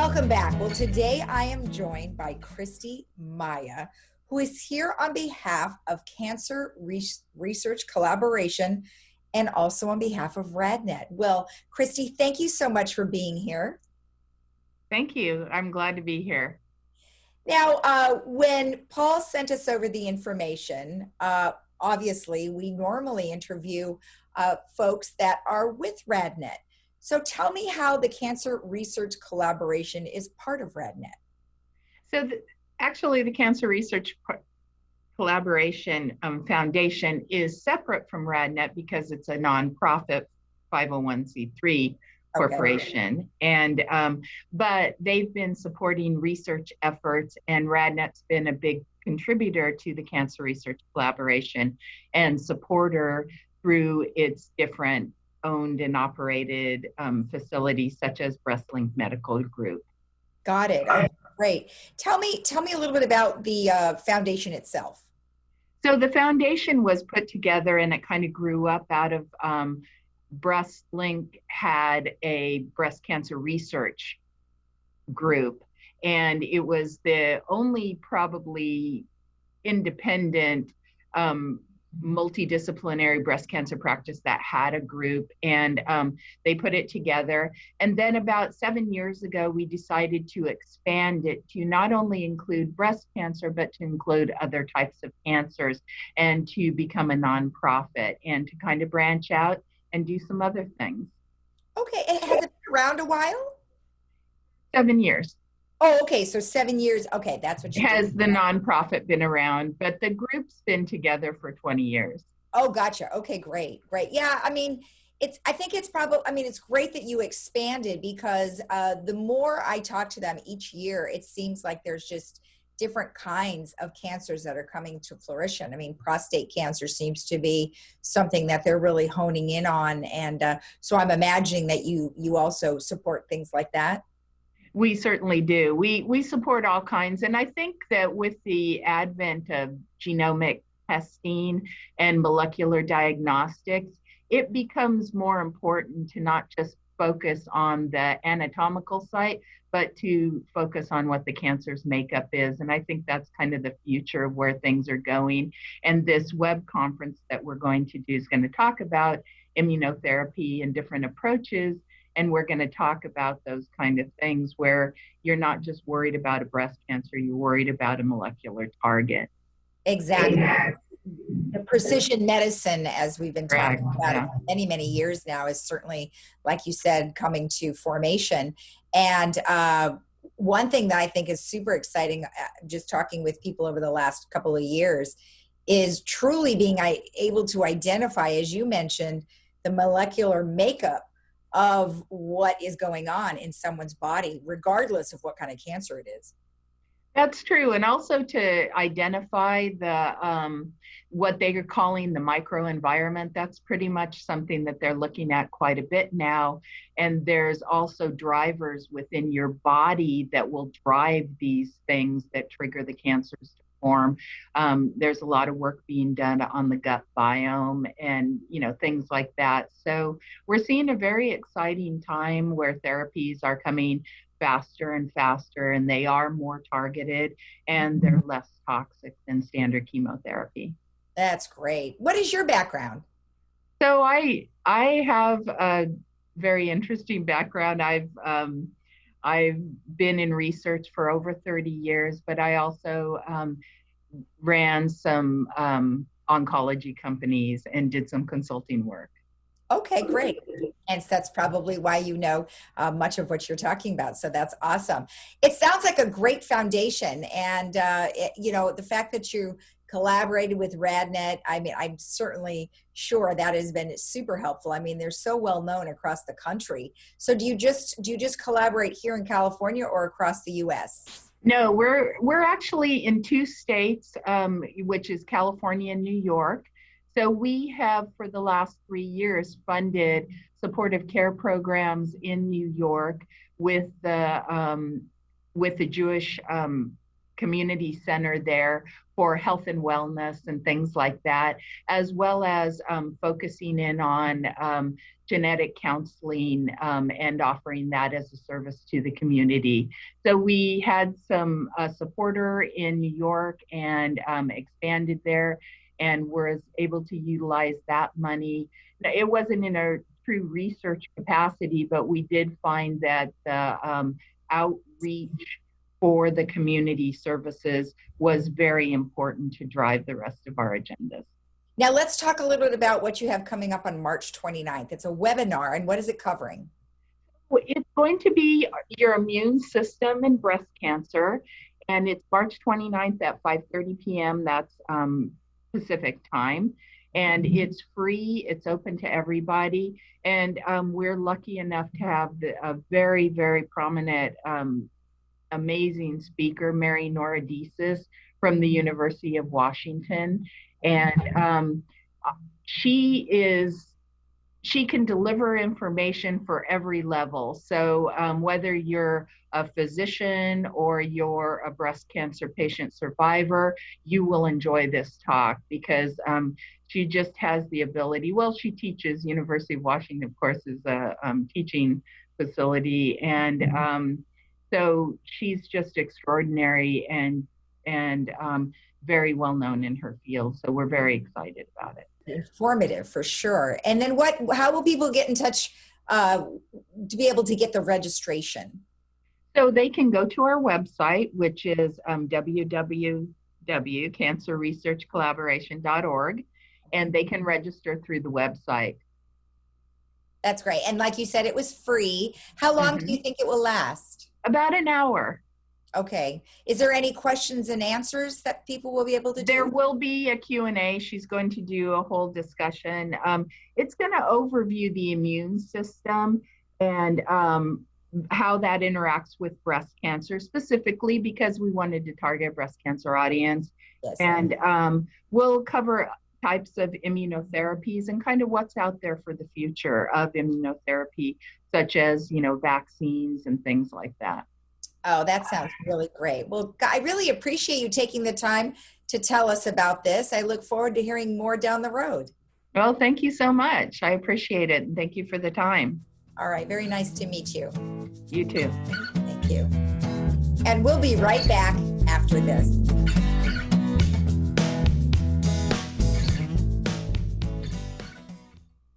Welcome back. Well, today I am joined by Christy Maya, who is here on behalf of Cancer Research Collaboration and also on behalf of RadNet. Well, Christy, thank you so much for being here. Thank you. I'm glad to be here. Now, when Paul sent us over the information, obviously we normally interview folks that are with RadNet. So tell me how the Cancer Research Collaboration is part of RadNet. So actually the Cancer Research Collaboration Foundation is separate from RadNet because it's a nonprofit 501c3 corporation. Okay. And but they've been supporting research efforts, and RadNet's been a big contributor to the Cancer Research Collaboration and supporter through its different owned and operated facilities such as Breastlink Medical Group. Got it. Oh, great. Tell me a little bit about the foundation itself. So the foundation was put together and it kind of grew up out of Breastlink had a breast cancer research group, and it was the only probably independent multidisciplinary breast cancer practice that had a group, and they put it together. And then about 7 years ago, we decided to expand it to not only include breast cancer, but to include other types of cancers and to become a nonprofit and to kind of branch out and do some other things. Okay, and has it been around a while? 7 years. Oh, okay, so 7 years. Okay, that's what you has the nonprofit been around, but the group's been together for 20 years. Oh, gotcha. Okay, great. Yeah, I mean, I think it's probably, I mean, it's great that you expanded because the more I talk to them each year, it seems like there's just different kinds of cancers that are coming to fruition. I mean, prostate cancer seems to be something that they're really honing in on. And so I'm imagining that you also support things like that. We certainly do. We support all kinds. And I think that with the advent of genomic testing and molecular diagnostics, it becomes more important to not just focus on the anatomical site, but to focus on what the cancer's makeup is. And I think that's kind of the future of where things are going. And this web conference that we're going to do is going to talk about immunotherapy and different approaches. And we're going to talk about those kind of things where you're not just worried about a breast cancer, you're worried about a molecular target. Exactly. The precision medicine, as we've been talking about it for many, many years now, is certainly, like you said, coming to formation. And one thing that I think is super exciting, just talking with people over the last couple of years, is truly being able to identify, as you mentioned, the molecular makeup of what is going on in someone's body, regardless of what kind of cancer it is. That's true. And also to identify the what they are calling the microenvironment. That's pretty much something that they're looking at quite a bit now. And there's also drivers within your body that will drive these things that trigger the cancers to form. There's a lot of work being done on the gut biome and, things like that. So we're seeing a very exciting time where therapies are coming faster and faster, and they are more targeted and they're less toxic than standard chemotherapy. That's great. What is your background? So I have a very interesting background. I've been in research for over 30 years, but I also ran some oncology companies and did some consulting work. Okay, great. And that's probably why you know much of what you're talking about. So that's awesome. It sounds like a great foundation. And, the fact that you collaborated with RadNet, I mean, I'm certainly sure that has been super helpful. I mean, they're so well known across the country. So do you just collaborate here in California or across the U.S.? No, we're actually in 2 states, which is California and New York. So we have, for the last 3 years, funded supportive care programs in New York with the Jewish community center there for health and wellness and things like that, as well as focusing in on genetic counseling and offering that as a service to the community. So we had some supporter in New York and expanded there, and was able to utilize that money. It wasn't in a true research capacity, but we did find that the outreach for the community services was very important to drive the rest of our agendas. Now let's talk a little bit about what you have coming up on March 29th. It's a webinar, and what is it covering? It's going to be your immune system and breast cancer, and it's March 29th at 5:30 p.m. That's Pacific time, and it's free. It's open to everybody, and we're lucky enough to have a very, very prominent, amazing speaker, Mary Nora Desis from the University of Washington, and she can deliver information for every level. So whether you're a physician or you're a breast cancer patient survivor, you will enjoy this talk, because she just has the ability. Well, she teaches. University of Washington, of course, is a teaching facility, and so she's just extraordinary and very well known in her field. So we're very excited about it. Informative for sure. And then how will people get in touch to be able to get the registration? So they can go to our website, which is www.cancerresearchcollaboration.org, and they can register through the website. That's great. And like you said, it was free. How long do you think it will last? About an hour. Okay. Is there any questions and answers that people will be able to do? There will be a Q&A. She's going to do a whole discussion. It's going to overview the immune system and how that interacts with breast cancer, specifically because we wanted to target breast cancer audience. Yes. And we'll cover types of immunotherapies and kind of what's out there for the future of immunotherapy, such as, vaccines and things like that. Oh, that sounds really great. Well, I really appreciate you taking the time to tell us about this. I look forward to hearing more down the road. Well, thank you so much. I appreciate it. And thank you for the time. All right. Very nice to meet you. You too. Thank you. And we'll be right back after this.